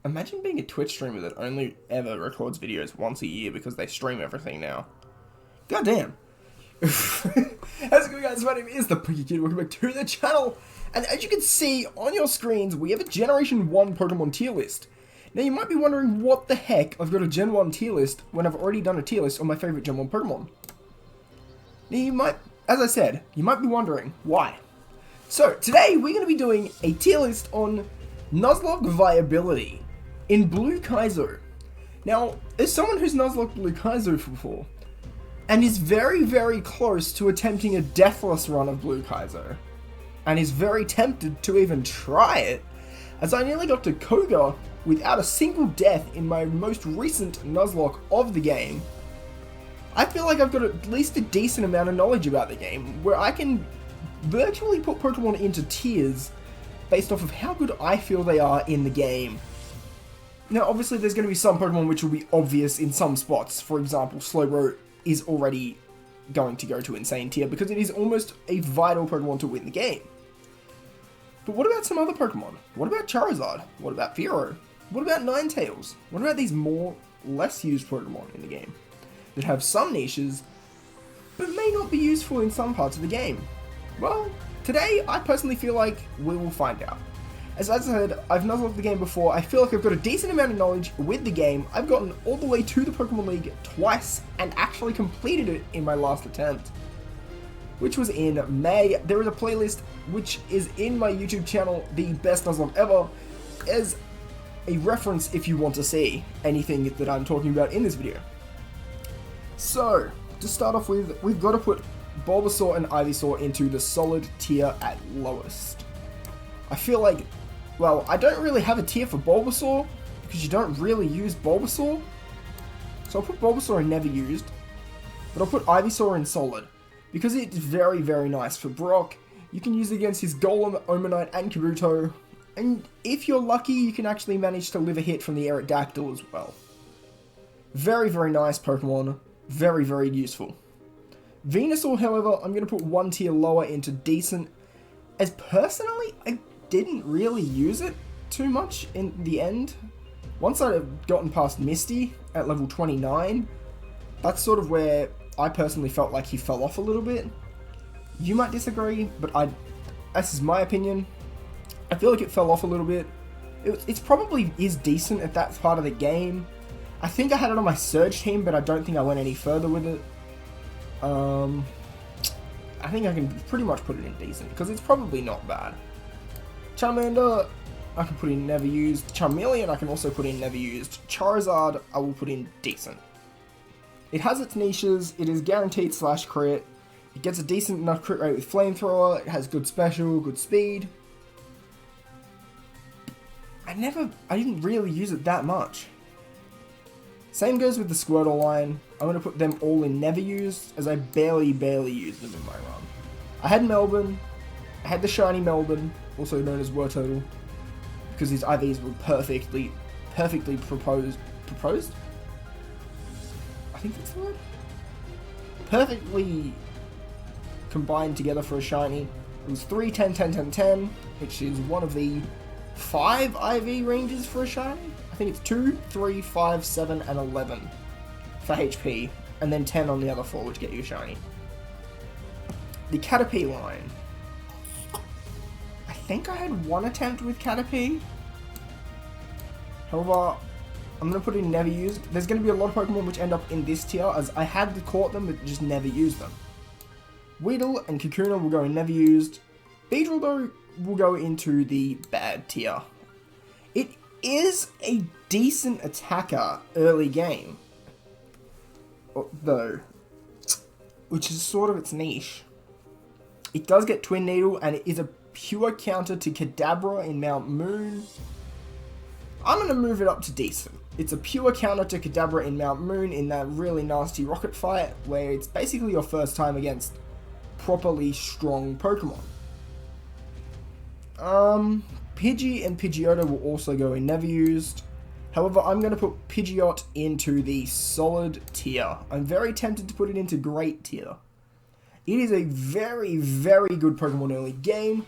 Imagine being a Twitch streamer that only ever records videos once a year because they stream everything now. God damn. How's it going, guys? My name is the Pidgey Kid. Welcome back to the channel. And as you can see on your screens, we have a Generation 1 Pokemon tier list. Now you might be wondering what the heck I've got a Gen 1 tier list when I've already done a tier list on my favorite Gen 1 Pokemon. Now you might, as I said, you might be wondering why. So today we're going to be doing a tier list on Nuzlocke Viability in Blue Kaizo. Now, as someone who's Nuzlocked Blue Kaizo before, and is very, very close to attempting a deathless run of Blue Kaizo, and is very tempted to even try it, as I nearly got to Koga without a single death in my most recent Nuzlocke of the game, I feel like I've got at least a decent amount of knowledge about the game, where I can virtually put Pokemon into tiers based off of how good I feel they are in the game. Now, obviously, there's going to be some Pokemon which will be obvious in some spots. For example, Slowbro is already going to go to Insane tier because it is almost a vital Pokemon to win the game. But what about some other Pokemon? What about Charizard? What about Fearow? What about Ninetales? What about these less used Pokemon in the game that have some niches but may not be useful in some parts of the game? Well, today I personally feel like we will find out. As I said, I've Nuzlocked the game before. I feel like I've got a decent amount of knowledge with the game. I've gotten all the way to the Pokemon League twice and actually completed it in my last attempt, which was in May. There is a playlist which is in my YouTube channel, the best Nuzlocke ever, as a reference if you want to see anything that I'm talking about in this video. So, to start off with, we've got to put Bulbasaur and Ivysaur into the solid tier at lowest. I feel like, well, I don't really have a tier for Bulbasaur, because you don't really use Bulbasaur. So I'll put Bulbasaur in never used, but I'll put Ivysaur in solid, because it's very, very nice for Brock. You can use it against his Golem, Omanite, and Kabuto, and if you're lucky, you can actually manage to live a hit from the Aerodactyl as well. Very, very nice Pokemon, very, very useful. Venusaur, however, I'm going to put one tier lower into decent, as personally, I didn't really use it too much in the end. Once I'd gotten past Misty at level 29, that's sort of where I personally felt like he fell off a little bit. You might disagree, but this is my opinion. I feel like it fell off a little bit. It's probably is decent at that part of the game. I think I had it on my Surge team, but I don't think I went any further with it. I think I can pretty much put it in decent, because it's probably not bad. Charmander, I can put in never used. Charmeleon, I can also put in never used. Charizard, I will put in decent. It has its niches, it is guaranteed / crit, it gets a decent enough crit rate with Flamethrower, it has good special, good speed. I didn't really use it that much. Same goes with the Squirtle line. I'm going to put them all in never used, as I barely used them in my run. I had Melbourne, I had the shiny Melbourne, also known as Wartortle, because his IVs were perfectly proposed? I think that's the word? Perfectly combined together for a shiny. It was 3, 10, 10, 10, 10, which is one of the 5 IV ranges for a shiny. I think it's 2, 3, 5, 7, and 11 for HP, and then 10 on the other 4, which get you a shiny. The Caterpie line. I think I had one attempt with Caterpie. However, I'm going to put in never used. There's going to be a lot of Pokemon which end up in this tier, as I had caught them but just never used them. Weedle and Kakuna will go in never used. Beedrill, though, will go into the bad tier. It is a decent attacker early game, though, which is sort of its niche. It does get Twin Needle, and it is a pure counter to Kadabra in Mount Moon. I'm going to move it up to decent. It's a pure counter to Kadabra in Mount Moon in that really nasty rocket fight, where it's basically your first time against properly strong Pokemon. Pidgey and Pidgeotto will also go in never used. However, I'm going to put Pidgeot into the solid tier. I'm very tempted to put it into great tier. It is a very, very good Pokemon early game.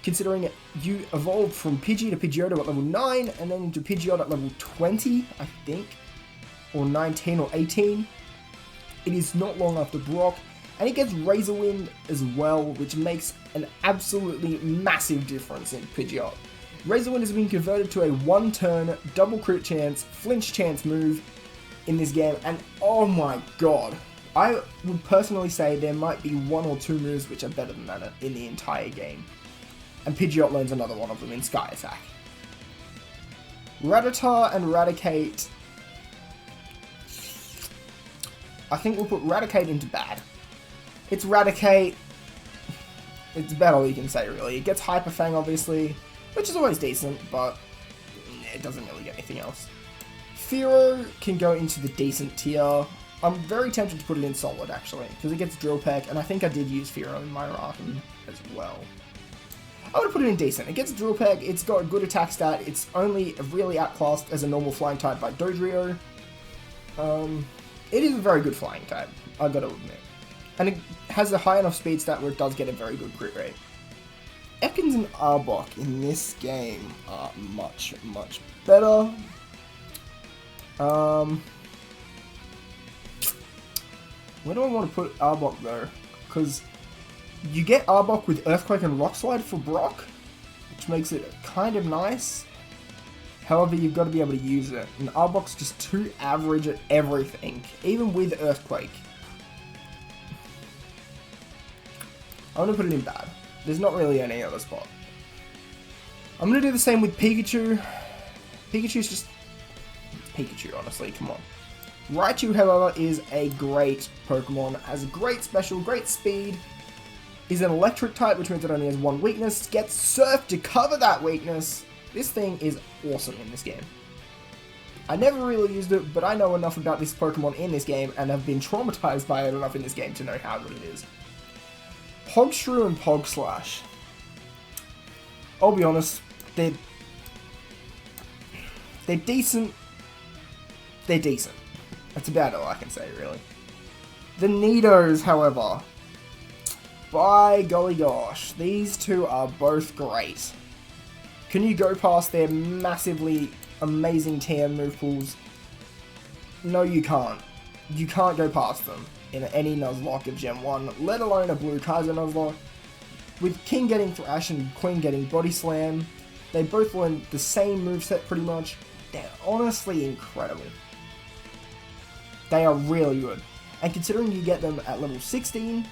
considering you evolved from Pidgey to Pidgeot at level 9, and then into Pidgeot at level 20, I think, or 19 or 18. It is not long after Brock, and it gets Razor Wind as well, which makes an absolutely massive difference in Pidgeot. Razor Wind has been converted to a 1-turn, double crit chance, flinch chance move in this game, and oh my god, I would personally say there might be 1 or 2 moves which are better than that in the entire game. And Pidgeot learns another one of them in Sky Attack. Rattata and Raticate. I think we'll put Raticate into bad. It's Raticate. It's about all you can say, really. It gets Hyper Fang, obviously, which is always decent, but it doesn't really get anything else. Fearow can go into the decent tier. I'm very tempted to put it in solid, actually, because it gets Drill Peck, and I think I did use Fearow in my Rattata as well. I would put it in decent. It gets Drill Peck, it's got a good attack stat, it's only really outclassed as a normal flying type by Dodrio. It is a very good flying type, I've got to admit. And it has a high enough speed stat where it does get a very good crit rate. Ekans and Arbok in this game are much, much better. Where do I want to put Arbok though? Because you get Arbok with Earthquake and Rock Slide for Brock, which makes it kind of nice. However, you've got to be able to use it, and Arbok's just too average at everything, even with Earthquake. I'm going to put it in bad. There's not really any other spot. I'm going to do the same with Pikachu. Pikachu's just Pikachu, honestly, come on. Raichu, however, is a great Pokemon, has a great special, great speed, is an electric type, which means it only has 1 weakness, gets Surf to cover that weakness. This thing is awesome in this game. I never really used it, but I know enough about this Pokemon in this game, and have been traumatized by it enough in this game to know how good it is. Hogshrew and Pogslash. I'll be honest, they're decent. They're decent. That's about all I can say, really. The Nidos, however, by golly gosh, these two are both great. Can you go past their massively amazing TM move pools? No, you can't. You can't go past them in any Nuzlocke of Gen 1, let alone a Blue Kaizo Nuzlocke. With King getting Thrash and Queen getting Body Slam, they both learn the same moveset pretty much. They're honestly incredible. They are really good. And considering you get them at level 16,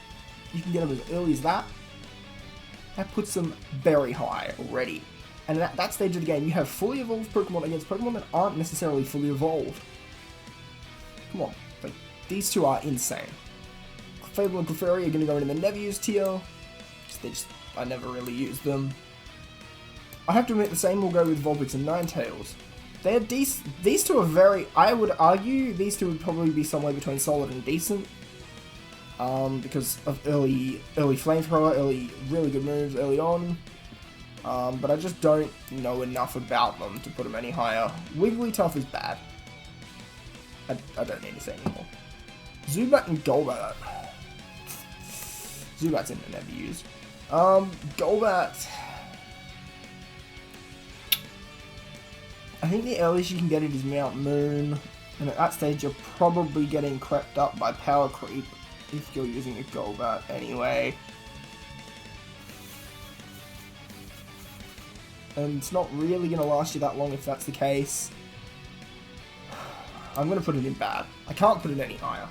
you can get them as early as that. That puts them very high already. And at that stage of the game, you have fully evolved Pokemon against Pokemon that aren't necessarily fully evolved. Come on, like, these two are insane. Fable and Clefairy are going to go into the never used tier. I never really used them. I have to admit, the same will go with Vulpix and Ninetales. They're these two are very, I would argue, these two would probably be somewhere between solid and decent. Because of early Flamethrower, early really good moves early on. But I just don't know enough about them to put them any higher. Wigglytuff is bad. I don't need to say anymore. Zubat and Golbat. Zubat's in the never used. Golbat. I think the earliest you can get it is Mount Moon, and at that stage you're probably getting crept up by Power Creep if you're using a Golbat anyway. And it's not really going to last you that long if that's the case. I'm going to put it in bad. I can't put it any higher.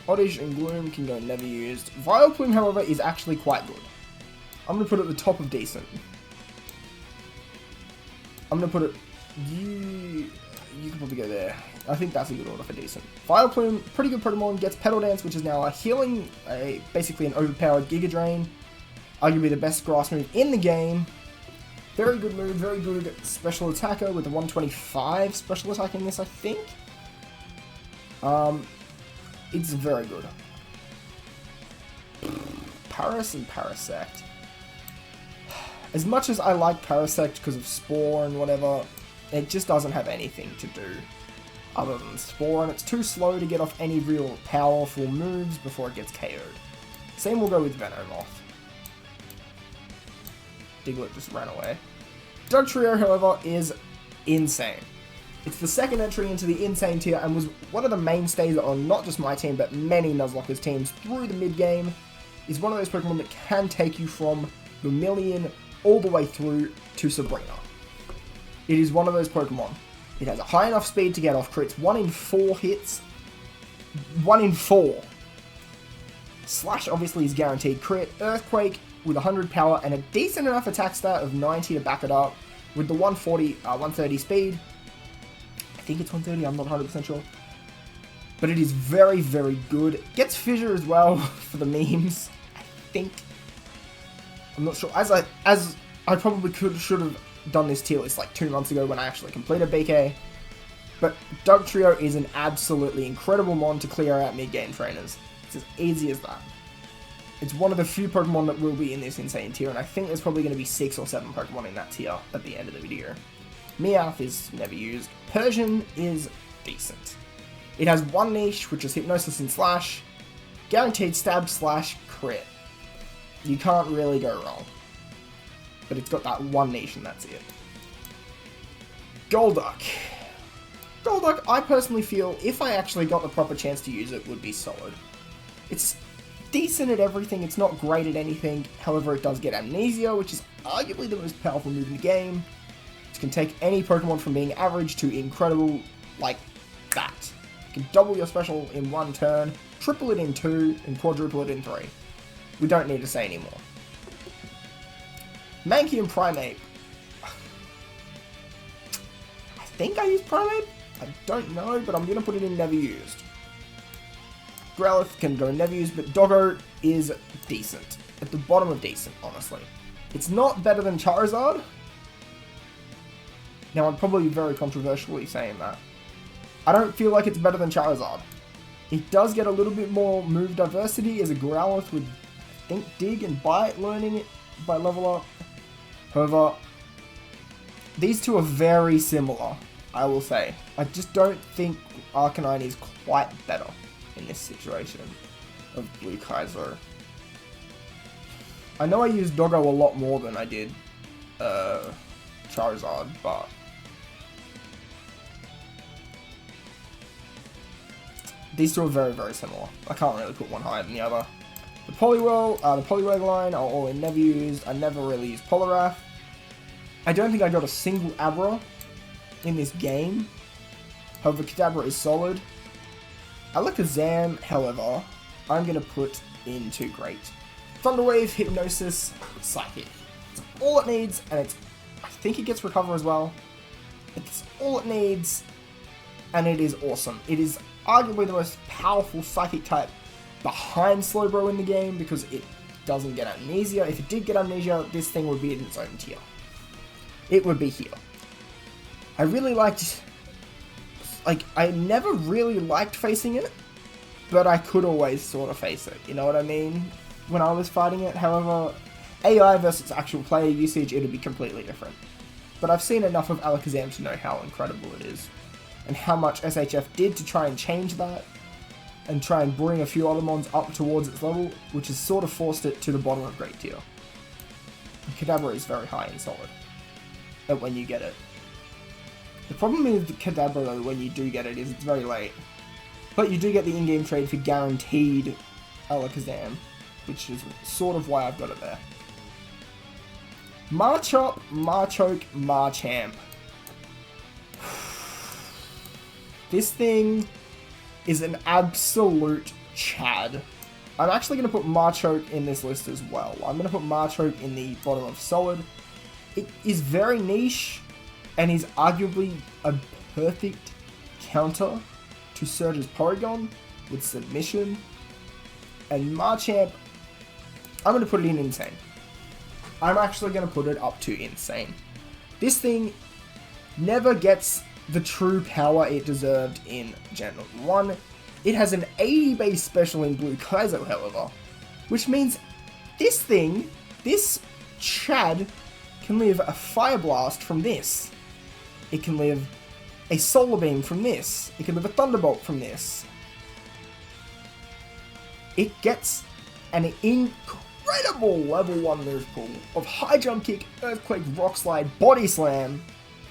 Oddish and Gloom can go never used. Vileplume, however, is actually quite good. I'm going to put it at the top of decent. I'm going to put it... You can probably go there. I think that's a good order for decent. Vileplume, pretty good Pokemon, gets Petal Dance, which is now a healing, basically an overpowered Giga Drain. Arguably the best grass move in the game. Very good move, very good special attacker with a 125 special attack in this, I think. It's very good. Paras and Parasect. As much as I like Parasect because of Spore and whatever, it just doesn't have anything to do other than Spore, and it's too slow to get off any real powerful moves before it gets KO'd. Same will go with Venomoth. Diglett just ran away. Dugtrio, however, is insane. It's the second entry into the insane tier and was one of the mainstays on not just my team, but many Nuzlockers teams through the mid-game. Is one of those Pokemon that can take you from Vermilion all the way through to Sabrina. It is one of those Pokemon. It has a high enough speed to get off crits. 1 in 4 hits. 1 in 4. Slash obviously is guaranteed crit. Earthquake with 100 power and a decent enough attack stat of 90 to back it up. With the 130 speed. I think it's 130, I'm not 100% sure. But it is very, very good. Gets Fissure as well for the memes, I think. I'm not sure. As I probably should have done this tier list like 2 months ago when I actually completed BK. But Dugtrio is an absolutely incredible mon to clear out mid-game trainers. It's as easy as that. It's one of the few Pokemon that will be in this insane tier, and I think there's probably going to be 6 or 7 Pokemon in that tier at the end of the video. Meowth is never used. Persian is decent. It has 1 niche, which is Hypnosis and Slash. Guaranteed stab, slash, crit. You can't really go wrong. But it's got that 1 niche and that's it. Golduck. Golduck, I personally feel, if I actually got the proper chance to use it, would be solid. It's decent at everything, it's not great at anything, however it does get Amnesia, which is arguably the most powerful move in the game. It can take any Pokemon from being average to incredible, like that. You can double your special in 1 turn, triple it in 2, and quadruple it in 3. We don't need to say any more. Manky and Primate. I think I used Primate? I don't know, but I'm going to put it in never used. Growlithe can go never used, but Doggo is decent. At the bottom of decent, honestly. It's not better than Charizard. Now, I'm probably very controversially saying that. I don't feel like it's better than Charizard. It does get a little bit more move diversity as a Growlithe with, I think, Dig and Bite learning it by level up. However, these two are very similar, I will say. I just don't think Arcanine is quite better in this situation of Blue Kaizo. I know I used Doggo a lot more than I did Charizard, but these two are very, very similar. I can't really put one higher than the other. The Poliwag line are all in never used. I never really used Poliwrath. I don't think I got a single Abra in this game. However, Kadabra is solid. Alakazam, however, I'm going to put into great. Thunderwave, Hypnosis, Psychic. It's all it needs, and I think it gets Recover as well. It's all it needs, and it is awesome. It is arguably the most powerful Psychic type behind Slowbro in the game, because it doesn't get Amnesia. If it did get Amnesia, this thing would be in its own tier. It would be here. I really liked... I never really liked facing it, but I could always sort of face it, you know what I mean? When I was fighting it, however, AI versus actual player usage, it would be completely different. But I've seen enough of Alakazam to know how incredible it is, and how much SHF did to try and change that, and try and bring a few other mons up towards its level, which has sort of forced it to the bottom of Great Tier. Kadabra is very high and solid when you get it. The problem with Kadabra though, when you do get it, is it's very late. But you do get the in-game trade for guaranteed Alakazam, which is sort of why I've got it there. Marchop, Marchoke, Marchamp. This thing is an absolute Chad. I'm actually going to put Marchoke in this list as well. I'm going to put Marchoke in the bottom of solid. It is very niche, and is arguably a perfect counter to Surge's Porygon with Submission. And Marchamp, I'm going to put it in Insane. I'm actually going to put it up to Insane. This thing never gets the true power it deserved in Gen 1. It has an 80 base special in Blue Kaizo, however, which means this thing, this Chad, can live a Fire Blast from this. It can live a Solar Beam from this. It can live a Thunderbolt from this. It gets an incredible level 1 move pool of High Jump Kick, Earthquake, Rock Slide, Body Slam.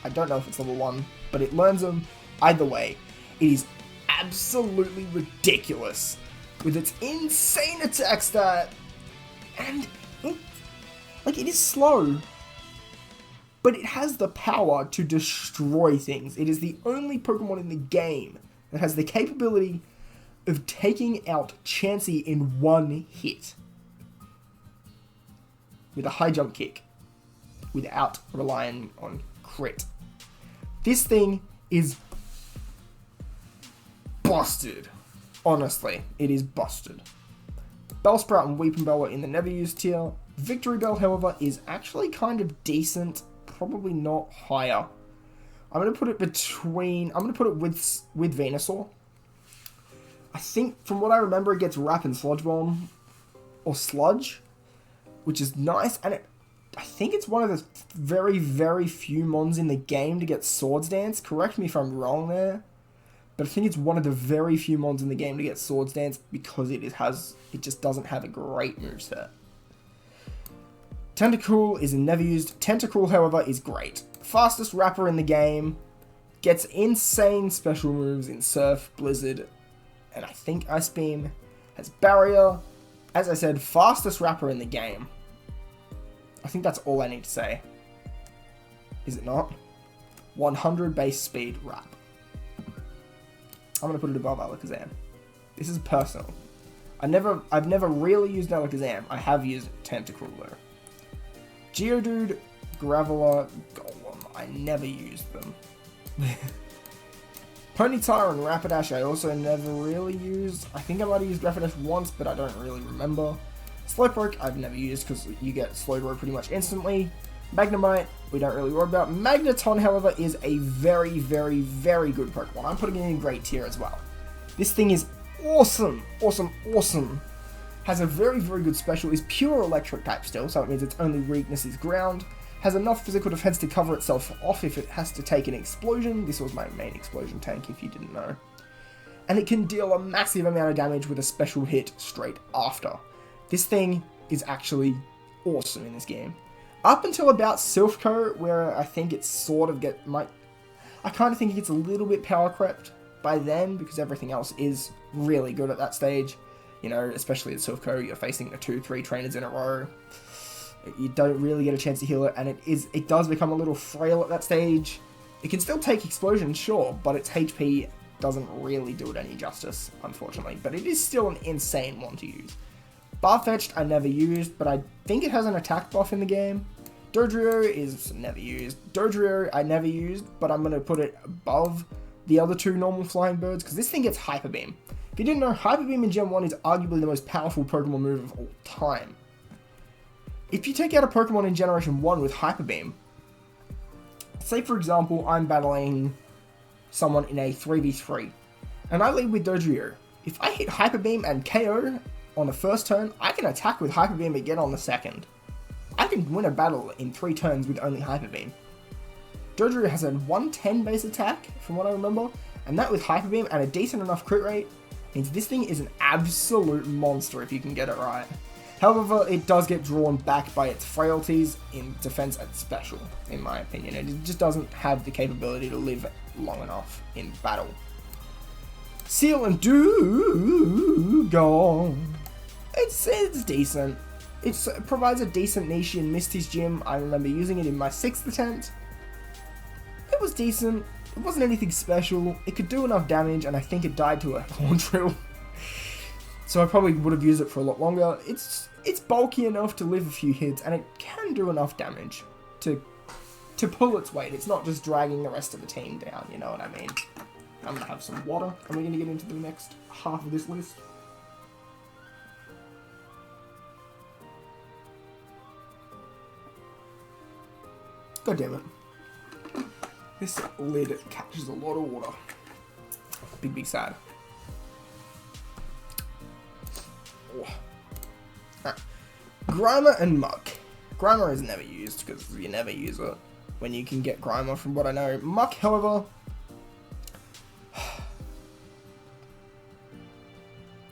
I don't know if it's level 1, but it learns them. Either way, it is absolutely ridiculous with its insane attack stat, and it is slow, but it has the power to destroy things. It is the only Pokemon in the game that has the capability of taking out Chansey in one hit with a High Jump Kick without relying on crit. This thing is busted. Honestly, it is busted. Bellsprout and Weepinbell are in the never used tier. Victory Bell, however, is actually kind of decent, probably not higher. I'm going to put it with Venusaur. I think, from what I remember, it gets Wrap and Sludge Bomb, or Sludge, which is nice, and I think it's one of the very, very few mons in the game to get Swords Dance. Correct me if I'm wrong there, but I think it's one of the very few mons in the game to get Swords Dance because it just doesn't have a great moveset. Tentacool is never used. Tentacool, however, is great. Fastest rapper in the game, gets insane special moves in Surf, Blizzard, and I think Ice Beam, has Barrier. As I said, fastest rapper in the game. I think that's all I need to say. Is it not? 100 base speed rap. I'm going to put it above Alakazam. This is personal. I've never really used Alakazam. I have used Tentacool though. Geodude, Graveler, Golem. I never used them. Ponyta and Rapidash I also never really used. I think I might have used Rapidash once, but I don't really remember. Slowpoke I've never used because you get Slowbro pretty much instantly. Magnemite, we don't really worry about. Magneton, however, is a very, very, very good Pokemon. I'm putting it in great tier as well. This thing is awesome, awesome, awesome. Has a very, very good special, is pure electric type still, so it means its only weakness is ground. Has enough physical defense to cover itself off if it has to take an explosion. This was my main explosion tank, if you didn't know. And it can deal a massive amount of damage with a special hit straight after. This thing is actually awesome in this game. Up until about Silphco, where I think it sort of I kind of think it gets a little bit power crept by then, because everything else is really good at that stage. You know, especially at Silphco, you're facing the 2-3 trainers in a row. You don't really get a chance to heal it, and it does become a little frail at that stage. It can still take explosion, sure, but its HP doesn't really do it any justice, unfortunately. But it is still an insane one to use. Farfetch'd I never used, but I think it has an attack buff in the game. Dodrio is never used. Dodrio I never used, but I'm going to put it above the other two normal flying birds, because this thing gets Hyper Beam. If you didn't know, Hyper Beam in Gen 1 is arguably the most powerful Pokemon move of all time. If you take out a Pokemon in Generation 1 with Hyper Beam, say for example, I'm battling someone in a 3v3, and I lead with Dodrio. If I hit Hyper Beam and KO on the first turn, I can attack with Hyper Beam again on the second. I can win a battle in 3 turns with only Hyper Beam. Dodrio has a 110 base attack, from what I remember, and that with Hyper Beam and a decent enough crit rate, means this thing is an absolute monster if you can get it right. However, it does get drawn back by its frailties in defense and special, in my opinion. It just doesn't have the capability to live long enough in battle. Seal and Dewgong. It's decent. It provides a decent niche in Misty's gym. I remember using it in my 6th attempt. It was decent. It wasn't anything special. It could do enough damage, and I think it died to a Horn Drill. So I probably would have used it for a lot longer. It's bulky enough to live a few hits, and it can do enough damage to pull its weight. It's not just dragging the rest of the team down, you know what I mean? I'm going to have some water, and we're going to get into the next half of this list. God damn it. This lid catches a lot of water. Big, big sad. Oh. Right. Grimer and Muck. Grimer is never used because you never use it when you can get Grimer, from what I know. Muck, however,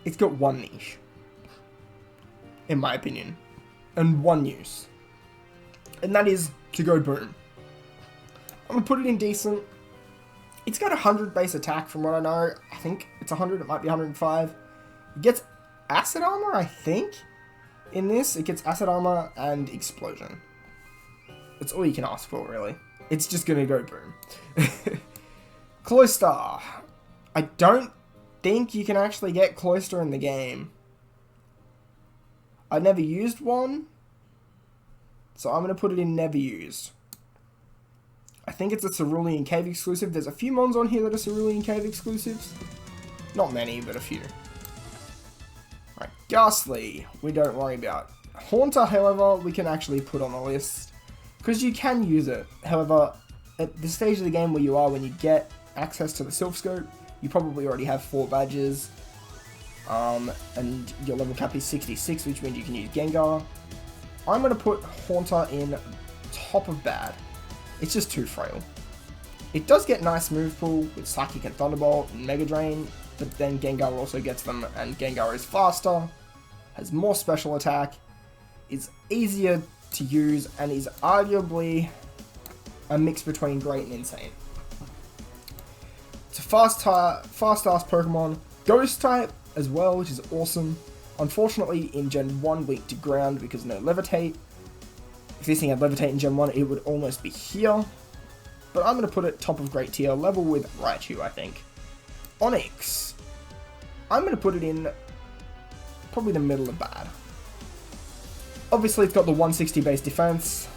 it's got one niche, in my opinion. and one use. And that is to go boom. I'm going to put it in decent. It's got 100 base attack from what I know. I think it's 100, it might be 105. It gets acid armor, I think. In this, it gets acid armor and explosion. That's all you can ask for, really. It's just going to go boom. Cloyster. I don't think you can actually get Cloyster in the game. I never used one, so I'm going to put it in never used. I think it's a Cerulean Cave exclusive. There's a few mons on here that are Cerulean Cave exclusives. Not many, but a few. Right, Ghastly, we don't worry about. Haunter, however, we can actually put on the list, because you can use it. However, at the stage of the game where you are when you get access to the Silph Scope, you probably already have 4 badges. And your level cap is 66, which means you can use Gengar. I'm going to put Haunter in top of bad. It's just too frail. It does get nice move pool with Psychic and Thunderbolt and Mega Drain, but then Gengar also gets them, and Gengar is faster, has more special attack, is easier to use, and is arguably a mix between great and insane. It's a fast-ass Pokemon, Ghost type as well, which is awesome. Unfortunately, in Gen 1, weak to ground because no Levitate. If this thing had Levitate in Gen 1, it would almost be here. But I'm going to put it top of great tier, level with Raichu, I think. Onix. I'm going to put it in probably the middle of bad. Obviously, it's got the 160 base defense,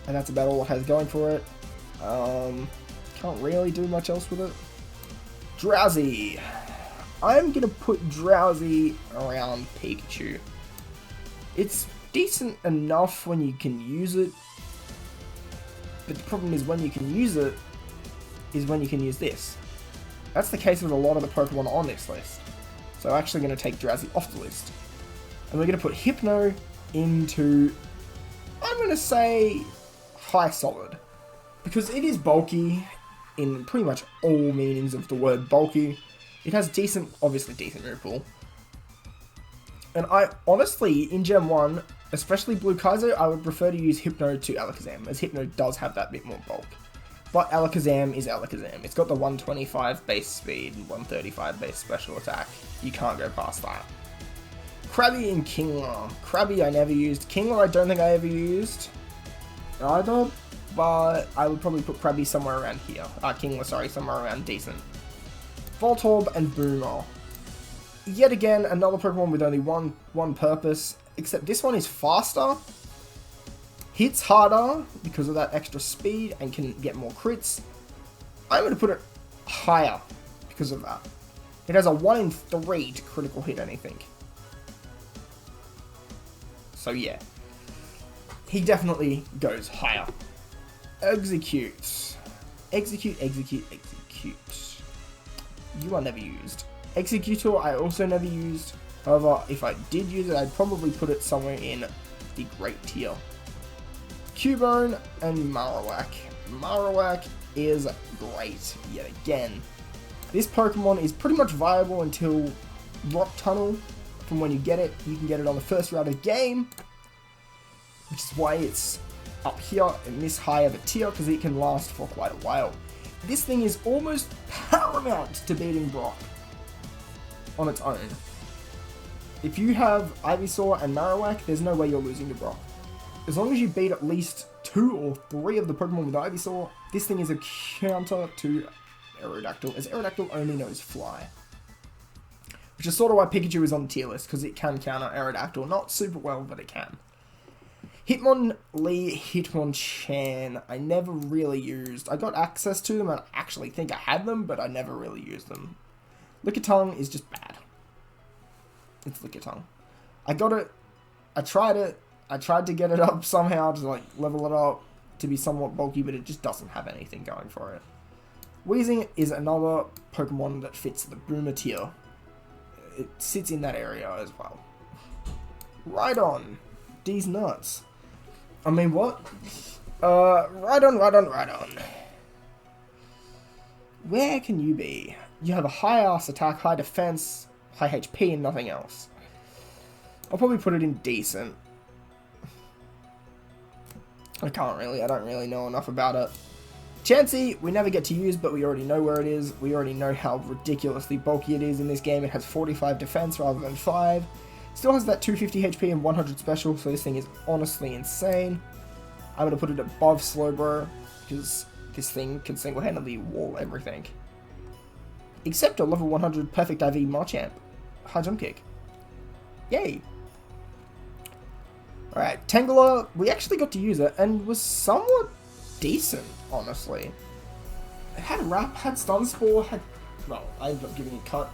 and that's about all it has going for it. Can't really do much else with it. Drowsy. I'm going to put Drowsy around Pikachu. It's decent enough when you can use it, but the problem is when you can use it, is when you can use this. That's the case with a lot of the Pokemon on this list. So I'm actually going to take Drowsy off the list. And we're going to put Hypno into, I'm going to say, high solid. Because it is bulky in pretty much all meanings of the word bulky. It has decent, obviously decent move pool. And I honestly, in Gen 1, especially Blue Kaizo, I would prefer to use Hypno to Alakazam, as Hypno does have that bit more bulk. But Alakazam is Alakazam. It's got the 125 base speed and 135 base special attack. You can't go past that. Krabby and Kingler. Krabby I never used. Kingler I don't think I ever used either, but I would probably put Krabby somewhere around here. Kingler, sorry, somewhere around decent. Voltorb and Boomer. Yet again, another Pokemon with only one purpose, except this one is faster, hits harder because of that extra speed, and can get more crits. I'm going to put it higher because of that. It has a 1 in 3 to critical hit anything. So yeah, he definitely goes higher. Execute. Execute. You are never used. Executor I also never used. However, if I did use it, I'd probably put it somewhere in the great tier. Cubone and Marowak. Marowak is great yet again. This Pokemon is pretty much viable until Rock Tunnel. From when you get it, you can get it on the first route of the game, which is why it's up here in this high of a tier, because it can last for quite a while. This thing is almost paramount to beating Brock on its own. If you have Ivysaur and Marowak, there's no way you're losing to Brock. As long as you beat at least 2 or 3 of the Pokemon with Ivysaur, this thing is a counter to Aerodactyl, as Aerodactyl only knows Fly. Which is sort of why Pikachu is on the tier list, because it can counter Aerodactyl. Not super well, but it can. Hitmonlee, Hitmonchan, I never really used. I got access to them, and I actually think I had them, but I never really used them. Lickitung is just bad. It's Lickitung. I got it, I tried to get it up somehow to like level it up to be somewhat bulky, but it just doesn't have anything going for it. Wheezing is another Pokemon that fits the Boomer tier. It sits in that area as well. Rhydon. These nuts. I mean, what? Rhydon. Where can you be? You have a high ass attack, high defense, high HP, and nothing else. I'll probably put it in decent. I don't really know enough about it. Chansey, we never get to use, but we already know where it is. We already know how ridiculously bulky it is in this game. It has 45 defense rather than 5. Still has that 250 HP and 100 special, so this thing is honestly insane. I'm going to put it above Slowbro, because this thing can single-handedly wall everything. Except a level 100 Perfect IV Machamp. High jump kick. Yay! Alright, Tangela, we actually got to use it, and was somewhat decent, honestly. It had Wrap, had Stun Spore, well, I ended up giving it Cut.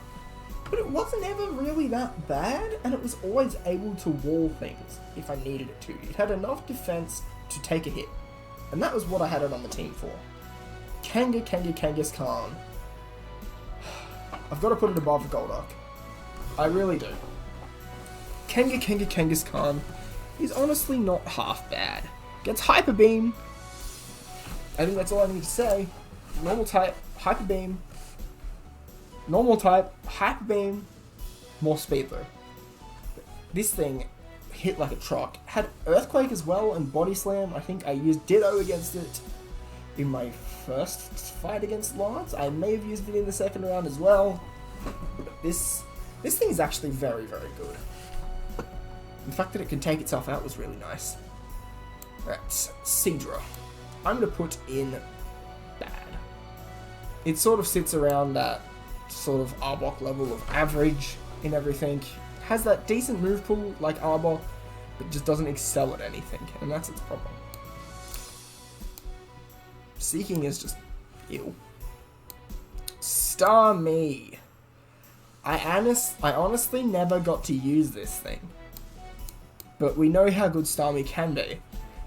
But it wasn't ever really that bad, and it was always able to wall things if I needed it to. It had enough defense to take a hit, and that was what I had it on the team for. Kangaskhan. I've got to put it above Golduck. I really do. Kangaskhan is honestly not half bad. Gets Hyper Beam. I think that's all I need to say. Normal type, Hyper Beam. Normal type, Hyper Beam. More speed though. This thing hit like a truck. Had Earthquake as well and Body Slam. I think I used Ditto against it in my first fight against Lance. I may have used it in the second round as well. But this thing is actually very, very good. The fact that it can take itself out was really nice. Alright, Seadra. I'm going to put in bad. It sort of sits around that sort of Arbok level of average in everything. Has that decent move pool like Arbok, but just doesn't excel at anything, and that's its problem. Seeking is just ill. Starmie. I honestly never got to use this thing. But we know how good Starmie can be.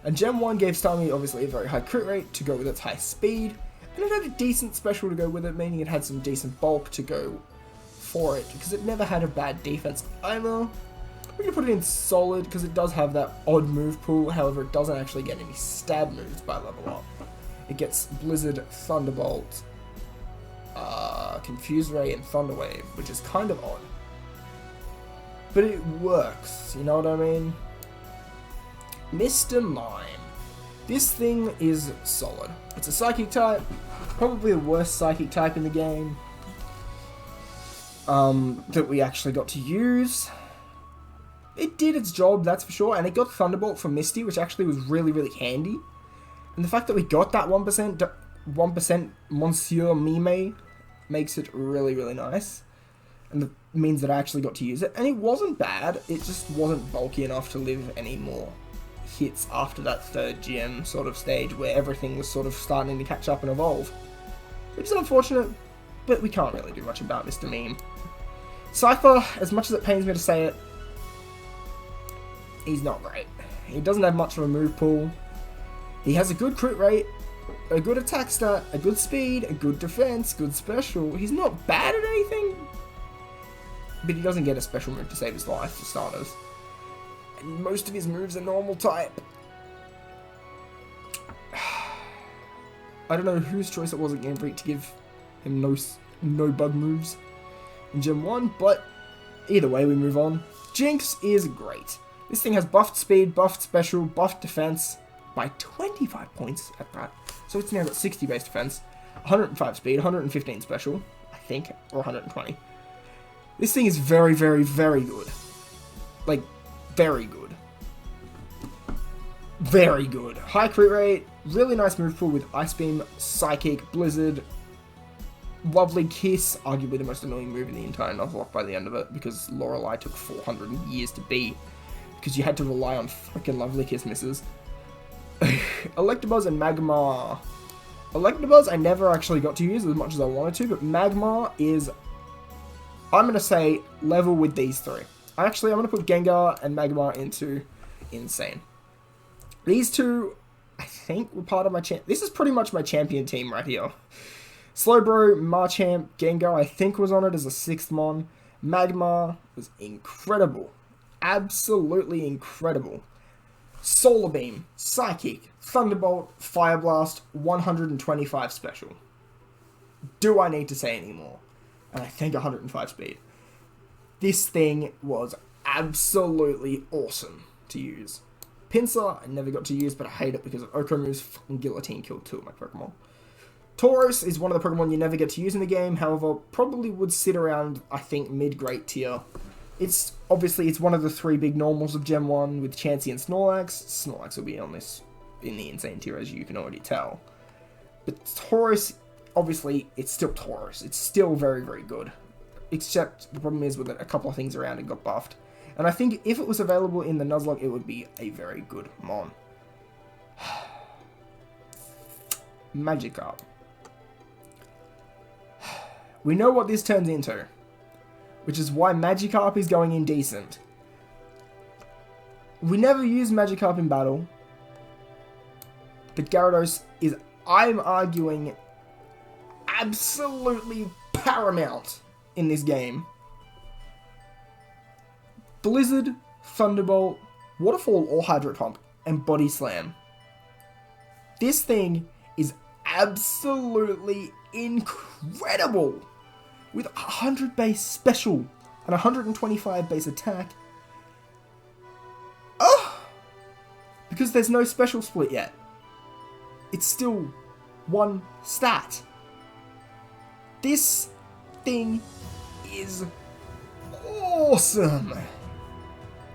And Gen 1 gave Starmie obviously a very high crit rate to go with its high speed, and it had a decent special to go with it, meaning it had some decent bulk to go for it, because it never had a bad defense either. We're going to put it in solid, because it does have that odd move pool, however it doesn't actually get any stab moves by level up. It gets Blizzard, Thunderbolt, Confuse Ray, and Thunder Wave, which is kind of odd. But it works, you know what I mean? Mr. Mime. This thing is solid. It's a Psychic type, probably the worst Psychic type in the game that we actually got to use. It did its job, that's for sure, and it got Thunderbolt from Misty, which actually was really, really handy. And the fact that we got that 1% Monsieur Mime makes it really, really nice. And it means that I actually got to use it. And it wasn't bad, it just wasn't bulky enough to live any more hits after that third gym sort of stage where everything was sort of starting to catch up and evolve. Which is unfortunate, but we can't really do much about Mr. Meme. Cypher, as much as it pains me to say it, he's not great. He doesn't have much of a move pool. He has a good crit rate, a good attack stat, a good speed, a good defense, good special. He's not bad at anything, but he doesn't get a special move to save his life, for starters. And most of his moves are normal type. I don't know whose choice it was at Game Freak to give him no bug moves in Gen 1, but either way, we move on. Jinx is great. This thing has buffed speed, buffed special, buffed defense by 25 points at that. So it's now got 60 base defense, 105 speed, 115 special, I think, or 120. This thing is very, very, very good. Like, very good. Very good. High crit rate, really nice move pool with Ice Beam, Psychic, Blizzard, Lovely Kiss, arguably the most annoying move in the entire Nuzlocke by the end of it, because Lorelei took 400 years to beat, because you had to rely on freaking Lovely Kiss misses. Electabuzz and Magmar. Electabuzz I never actually got to use as much as I wanted to, but Magmar is, I'm going to say, level with these three. I'm going to put Gengar and Magmar into insane. These two, I think, were part of my this is pretty much my champion team right here. Slowbro, Machamp, Gengar, I think was on it as a 6th mon. Magmar was incredible. Absolutely incredible. Solar Beam, Psychic, Thunderbolt, Fire Blast, 125 special. Do I need to say any more? And I think 105 speed. This thing was absolutely awesome to use. Pinsir, I never got to use, but I hate it because of Oko moves. Fucking Guillotine killed 2 of my Pokemon. Taurus is one of the Pokemon you never get to use in the game, however, probably would sit around, I think, mid-great tier. It's one of the 3 big normals of Gen 1 with Chansey and Snorlax. Snorlax will be on this in the insane tier, as you can already tell. But Taurus, obviously, it's still Taurus. It's still very, very good. Except the problem is with it, a couple of things around it got buffed. And I think if it was available in the Nuzlocke, it would be a very good mon. Magikarp. We know what this turns into, which is why Magikarp is going in decent. We never use Magikarp in battle, but Gyarados is, I'm arguing, absolutely paramount in this game. Blizzard, Thunderbolt, Waterfall or Hydro Pump, and Body Slam. This thing is absolutely incredible. With 100 base special and 125 base attack. Oh! Because there's no special split yet. It's still 1 stat. This thing is awesome.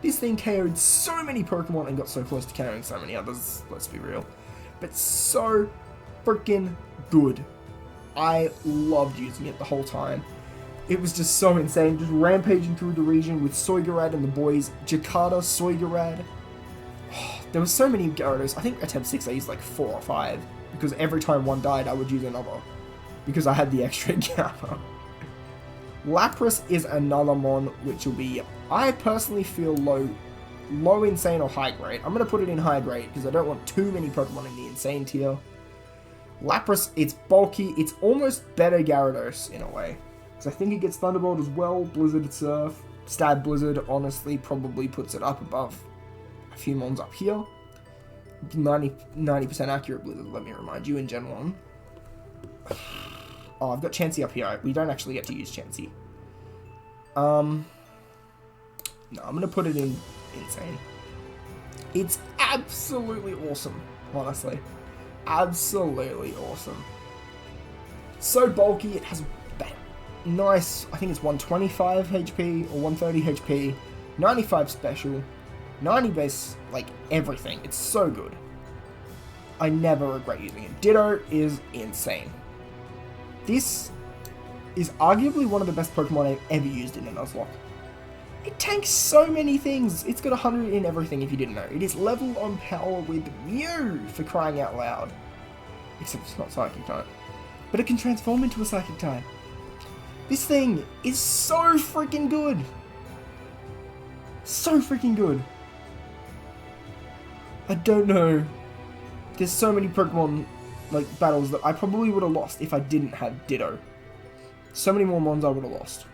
This thing carried so many Pokemon and got so close to carrying so many others, let's be real. But so freaking good. I loved using it the whole time. It was just so insane, just rampaging through the region with Soigarad and the boys. Jakarta, Soigarad. Oh, there were so many Gyarados. I think attempt 6 I used like 4 or 5. Because every time one died I would use another. Because I had the extra Gyarados. Lapras is another mon which will be, I personally feel low insane or high grade. I'm going to put it in high grade because I don't want too many Pokemon in the insane tier. Lapras, it's bulky, it's almost better Gyarados in a way. Because I think it gets Thunderbolt as well, Blizzard, Surf, Stab Blizzard honestly probably puts it up above a few mons up here. 90% accurate Blizzard, let me remind you, in Gen 1. Oh, I've got Chansey up here. We don't actually get to use Chansey. No, I'm going to put it in insane. It's absolutely awesome, honestly. Absolutely awesome. So bulky, it has nice, I think it's 125 HP or 130 HP, 95 special, 90 base, like everything. It's so good. I never regret using it. Ditto is insane. This is arguably one of the best Pokemon I've ever used in a Nuzlocke. It tanks so many things. It's got 100 in everything if you didn't know. It is level on power with Mew, for crying out loud. Except it's not Psychic type. But it can transform into a Psychic type. This thing is so freaking good. So freaking good. I don't know. There's so many Pokemon like battles that I probably would have lost if I didn't have Ditto. So many more mons I would have lost.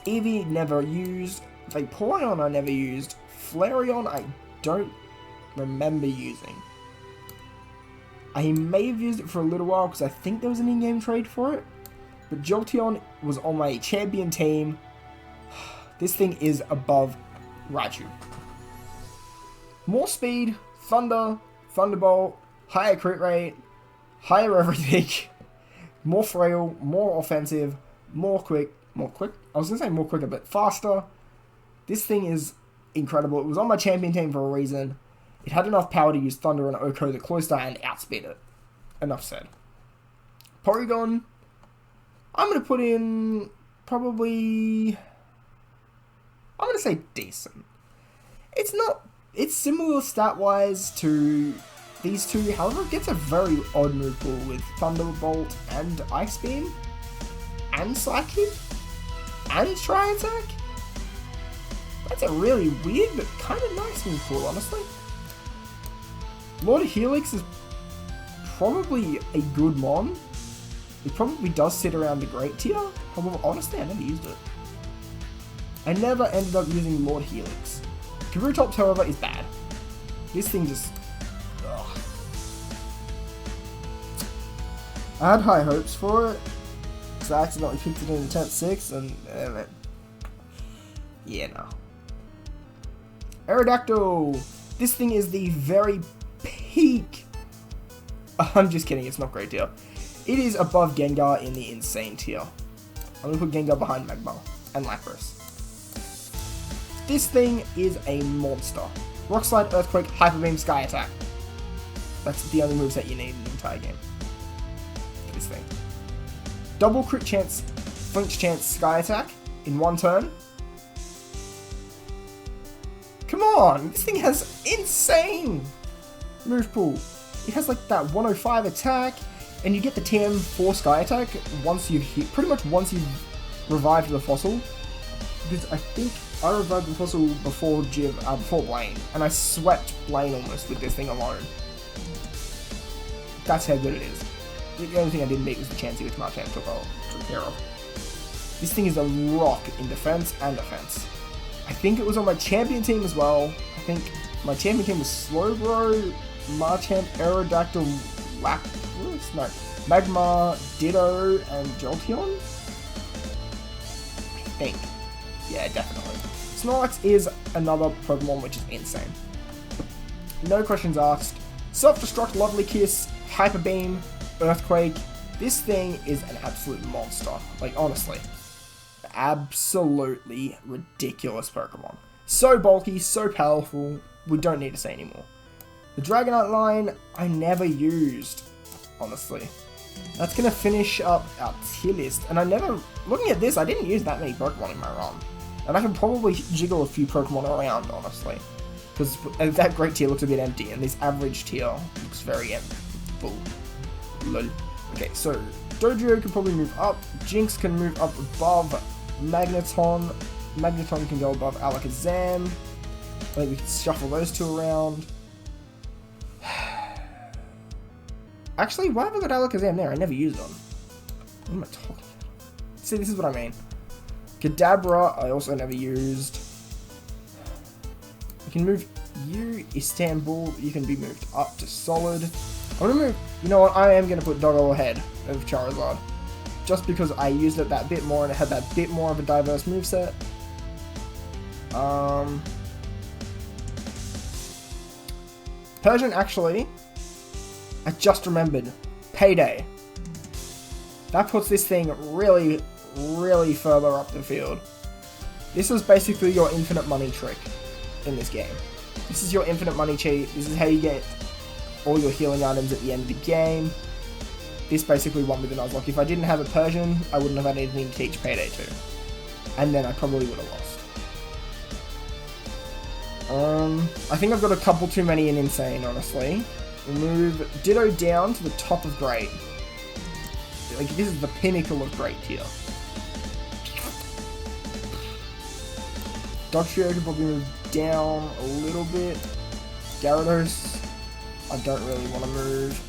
Eevee never used. Vaporeon I never used. Flareon I don't remember using. I may have used it for a little while because I think there was an in-game trade for it. But Jolteon was on my champion team. This thing is above Raichu. More speed, Thunder, Thunderbolt, higher crit rate, higher everything, more frail, more offensive, more quick. I was going to say more quicker, but faster. This thing is incredible. It was on my champion team for a reason. It had enough power to use Thunder and Oko the Close and outspeed it. Enough said. Porygon, I'm going to put in probably, I'm going to say decent. It's similar stat-wise to these two, however it gets a very odd move pool with Thunderbolt and Ice Beam, and Psychic, and Tri-Attack. That's a really weird but kind of nice move pool, honestly. Lord Helix is probably a good mon. It probably does sit around the great tier, however, honestly, I never used it. I never ended up using Lord Helix. Kabutops, however, is bad. This thing just... ugh. I had high hopes for it, because I accidentally picked it in attempt 6, and yeah, no. Aerodactyl! This thing is the very peak. I'm just kidding, it's not great tier. It is above Gengar in the insane tier. I'm going to put Gengar behind Magma and Lapras. This thing is a monster. Rock Slide, Earthquake, Hyper Beam, Sky Attack. That's the only moves that you need in the entire game. This thing. Double crit chance, flinch chance, Sky Attack in one turn. Come on, this thing has insane move pool. It has like that 105 attack, and you get the TM for Sky Attack once you've hit, pretty much once you've revived the fossil. Because I think I revived the fossil before before Blaine, and I swept Blaine almost with this thing alone. That's how good it is. The only thing I didn't beat was the Chansey, which Marchand took care of. This thing is a rock in defense and offense. I think it was on my champion team as well. I think my champion team was Slowbro, Marchand, Aerodactyl, Lapras, no, Magma, Ditto, and Jolteon? I think. Yeah, definitely. Snorlax is another Pokemon which is insane. No questions asked. Self-Destruct, Lovely Kiss, Hyper Beam, Earthquake. This thing is an absolute monster. Like, honestly. Absolutely ridiculous Pokemon. So bulky, so powerful, we don't need to say anymore. The Dragonite line, I never used, honestly. That's going to finish up our tier list. And I never, looking at this, I didn't use that many Pokemon in my run. And I can probably jiggle a few Pokemon around, honestly. Because that great tier looks a bit empty, and this average tier looks very full. Lol. Okay, so Dojo can probably move up, Jinx can move up above Magneton can go above Alakazam. I think we can shuffle those two around. Actually, why have I got Alakazam there? I never used them. What am I talking about? See, this is what I mean. Kadabra, I also never used. You can move you, Istanbul, you can be moved up to Solid. I'm gonna move, you know what, I am gonna put Doggo ahead of Charizard. Just because I used it that bit more and it had that bit more of a diverse moveset. Persian, actually, I just remembered, Payday. That puts this thing really, really further up the field. This is basically your infinite money trick in this game. This is your infinite money cheat. This is how you get all your healing items at the end of the game. This basically won with the Nuzlocke. If I didn't have a Persian, I wouldn't have had anything to teach Payday to. And then I probably would have lost. I think I've got a couple too many in Insane, honestly. We'll move Ditto down to the top of Great. Like, this is the pinnacle of Great tier. Dodrio can probably move down a little bit. Gyarados, I don't really want to move.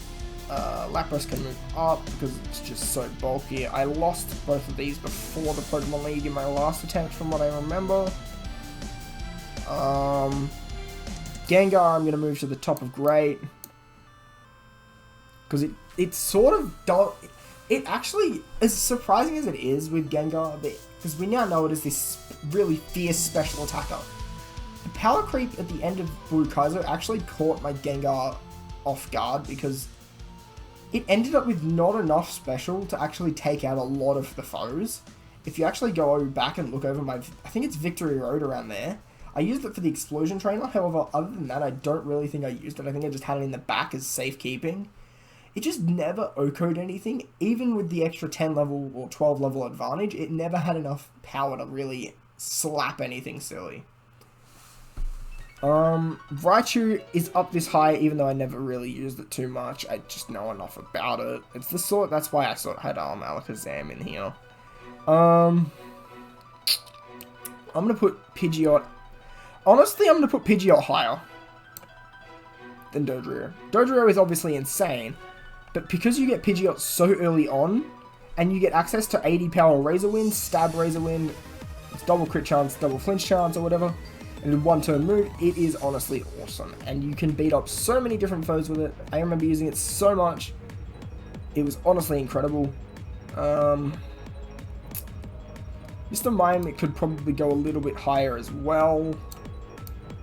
Lapras can move up because it's just so bulky. I lost both of these before the Pokemon League in my last attempt from what I remember. Gengar I'm going to move to the top of Great. Because it sort of don't... It actually, as surprising as it is with Gengar, because we now know it as this really fierce special attacker. The power creep at the end of Blue Kaizo actually caught my Gengar off guard because it ended up with not enough special to actually take out a lot of the foes. If you actually go back and look over my, I think it's Victory Road around there. I used it for the Explosion Trainer, however, other than that, I don't really think I used it. I think I just had it in the back as safekeeping. It just never OHKO'd anything, even with the extra 10 level or 12 level advantage, it never had enough power to really slap anything silly. Raichu is up this high, even though I never really used it too much. I just know enough about it. It's the sort, that's why I sort of had Alakazam in here. I'm gonna put Pidgeot, honestly I'm gonna put Pidgeot higher than Dodrio. Dodrio is obviously insane, but because you get Pidgeot so early on, and you get access to 80 power Razor Wind, Stab Razor Wind, it's double crit chance, double flinch chance or whatever, and in one turn move, it is honestly awesome. And you can beat up so many different foes with it. I remember using it so much. It was honestly incredible. Mr. Mime, it could probably go a little bit higher as well.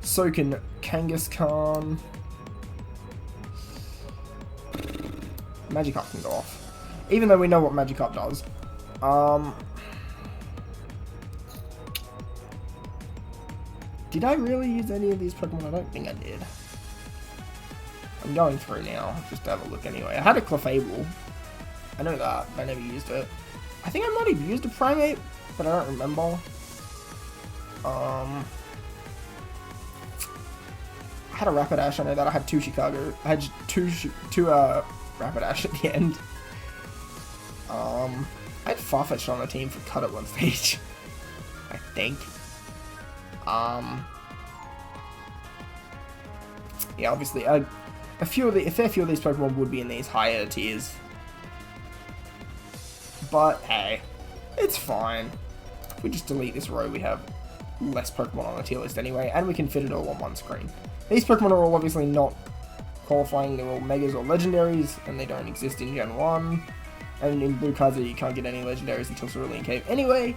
So can Kangaskhan. Magikarp can go off. Even though we know what Magikarp does. Did I really use any of these Pokemon? I don't think I did. I'm going through now, just to have a look anyway. I had a Clefable. I know that, but I never used it. I think I might have used a Primate, but I don't remember. I had a Rapidash, I know that. I had two Chicago. I had two Rapidash at the end. I had Farfetch'd on the team for cut at one stage. I think. Yeah, obviously, a fair few of these Pokemon would be in these higher tiers. But, hey, it's fine. If we just delete this row, we have less Pokemon on the tier list anyway, and we can fit it all on one screen. These Pokemon are all obviously not qualifying, they're all Megas or Legendaries, and they don't exist in Gen 1. And in Blue Kaizo, you can't get any Legendaries until Cerulean Cave anyway.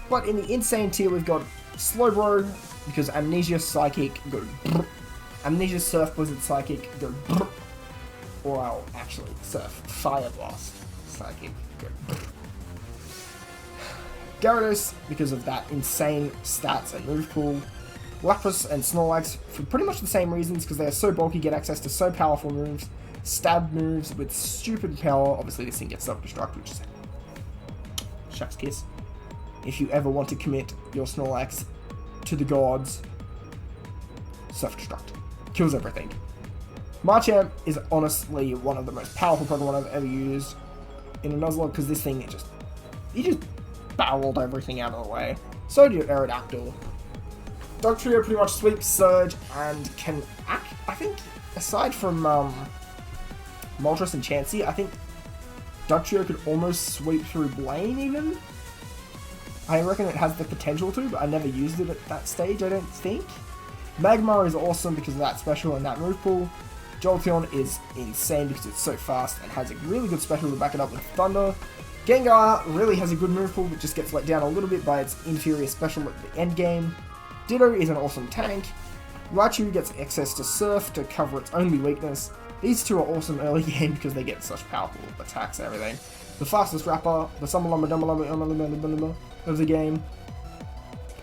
But in the Insane tier, we've got Slowbro, because Amnesia Psychic, go Amnesia Surf Blizzard Psychic, go or I'll actually Surf Fire Blast Psychic, go Gyarados, because of that insane stats and move pool. Lapras and Snorlax, for pretty much the same reasons, because they are so bulky, get access to so powerful moves, stab moves with stupid power. Obviously this thing gets self-destruct, which is shucks kiss. If you ever want to commit your Snorlax to the gods, self-destruct. Kills everything. Marcham is honestly one of the most powerful Pokemon I've ever used in a Nuzlocke, because this thing, he just barreled everything out of the way. So did Aerodactyl. Dugtrio pretty much sweeps Surge and can act, I think, aside from Moltres and Chansey, I think Dugtrio could almost sweep through Blaine even. I reckon it has the potential to, but I never used it at that stage, I don't think. Magmar is awesome because of that special and that move pool. Jolteon is insane because it's so fast and has a really good special to back it up with Thunder. Gengar really has a good move pool, but just gets let down a little bit by its inferior special at the end game. Ditto is an awesome tank. Raichu gets access to Surf to cover its only weakness. These two are awesome early game because they get such powerful attacks and everything. The fastest rapper, the Summalumba of the game.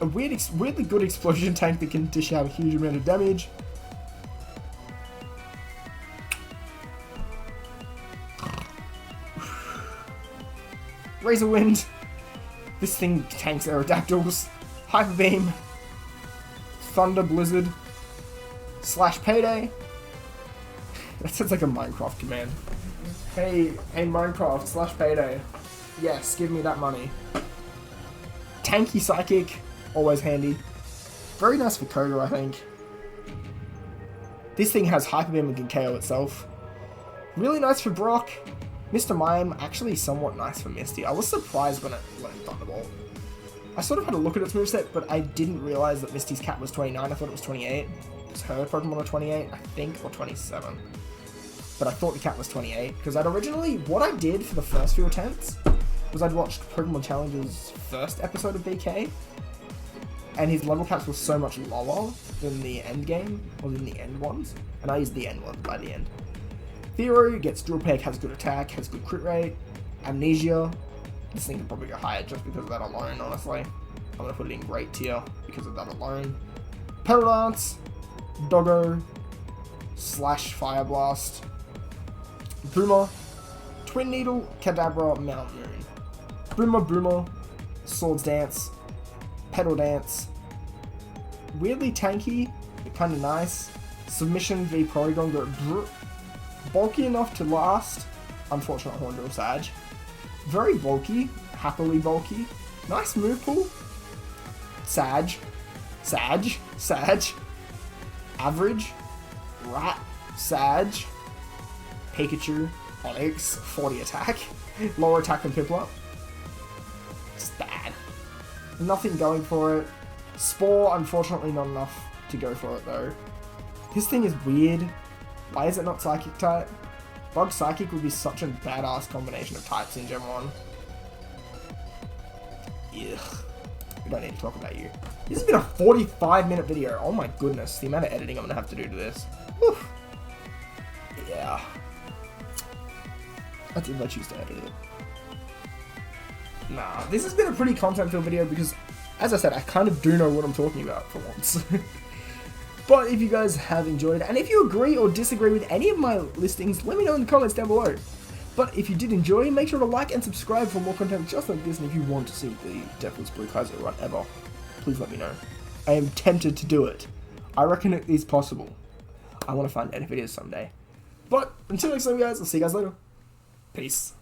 A weirdly good explosion tank that can dish out a huge amount of damage. Razor Wind. This thing tanks Aerodactyls. Hyper Beam. Thunder Blizzard. Slash Payday. That sounds like a Minecraft command. Hey Minecraft, slash Payday. Yes, give me that money. Tanky Psychic. Always handy. Very nice for Koga, I think. This thing has Hyper Beam and can KO itself. Really nice for Brock. Mr. Mime, actually somewhat nice for Misty. I was surprised when it learned Thunderbolt. I sort of had a look at its moveset, but I didn't realize that Misty's cap was 29. I thought it was 28. Because her Pokemon are 28, I think, or 27. But I thought the cap was 28, because I'd originally, what I did for the first few attempts was I'd watched Pokemon Challenge's first episode of BK, and his level caps were so much lower than the end game, or than the end ones, and I used the end ones by the end. Theoro gets Drill Peck, has good attack, has good crit rate. Amnesia, this thing could probably go higher just because of that alone, honestly. I'm going to put it in great tier because of that alone. Pedal Dance, Doggo, slash Fire Blast, Boomer, Twin Needle, Kadabra, Mount Moon. Boomer, Swords Dance, Pedal Dance, weirdly tanky, but kind of nice. Submission v Porygon, go bulky enough to last. Unfortunate Hornbill Sag. Very bulky, happily bulky. Nice move pool. Sag. Average. Rat. Sag. Pikachu. Onix. 40 attack. Lower attack than Piplup. Just bad. Nothing going for it. Spore, unfortunately not enough to go for it though. This thing is weird. Why is it not Psychic type? Bug Psychic would be such a badass combination of types in Gen 1. Ugh. We don't need to talk about you. This has been a 45-minute video. Oh my goodness, the amount of editing I'm gonna have to do to this. Whew. Yeah. I did not choose to edit it. Nah, this has been a pretty content-filled video because, as I said, I kind of do know what I'm talking about for once. But if you guys have enjoyed, and if you agree or disagree with any of my listings, let me know in the comments down below. But if you did enjoy, make sure to like and subscribe for more content just like this, and if you want to see the Tierlist Blue Kaizo run ever, please let me know. I am tempted to do it. I reckon it is possible. I want to find out if it is someday. But until next time, guys, I'll see you guys later. Peace.